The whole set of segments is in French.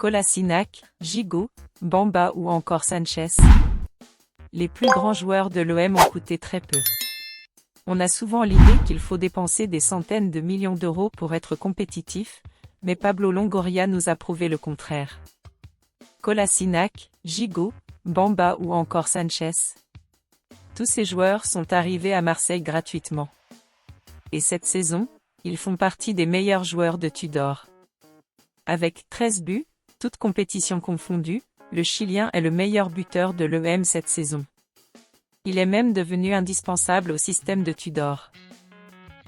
Kolasinac, Gigot, Bamba ou encore Sanchez. Les plus grands joueurs de l'OM ont coûté très peu. On a souvent l'idée qu'il faut dépenser des centaines de millions d'euros pour être compétitif, mais Pablo Longoria nous a prouvé le contraire. Kolasinac, Gigot, Bamba ou encore Sanchez. Tous ces joueurs sont arrivés à Marseille gratuitement. Et cette saison, ils font partie des meilleurs joueurs de Tudor. Avec 13 buts, toutes compétitions confondues, le Chilien est le meilleur buteur de l'OM cette saison. Il est même devenu indispensable au système de Tudor.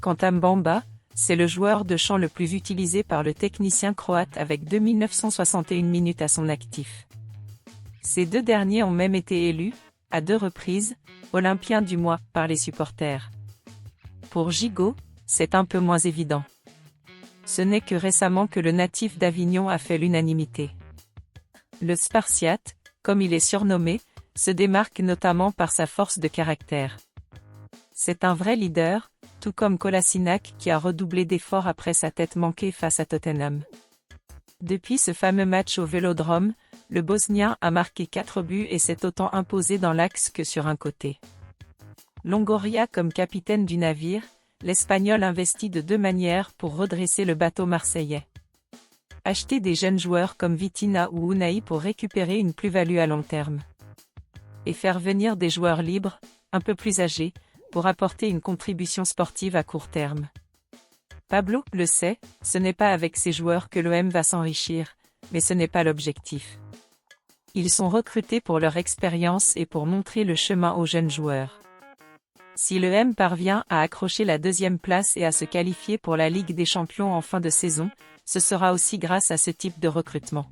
Quant à Bamba, c'est le joueur de champ le plus utilisé par le technicien croate avec 2961 minutes à son actif. Ces deux derniers ont même été élus, à 2 reprises, Olympien du mois par les supporters. Pour Gigot, c'est un peu moins évident. Ce n'est que récemment que le natif d'Avignon a fait l'unanimité. Le Spartiate, comme il est surnommé, se démarque notamment par sa force de caractère. C'est un vrai leader, tout comme Kolasinac qui a redoublé d'efforts après sa tête manquée face à Tottenham. Depuis ce fameux match au Vélodrome, le Bosnien a marqué 4 buts et s'est autant imposé dans l'axe que sur un côté. Longoria comme capitaine du navire, l'Espagnol investit de 2 manières pour redresser le bateau marseillais. Acheter des jeunes joueurs comme Vitinha ou Unai pour récupérer une plus-value à long terme. Et faire venir des joueurs libres, un peu plus âgés, pour apporter une contribution sportive à court terme. Pablo le sait, ce n'est pas avec ces joueurs que l'OM va s'enrichir, mais ce n'est pas l'objectif. Ils sont recrutés pour leur expérience et pour montrer le chemin aux jeunes joueurs. Si l'OM parvient à accrocher la 2e place et à se qualifier pour la Ligue des Champions en fin de saison, ce sera aussi grâce à ce type de recrutement.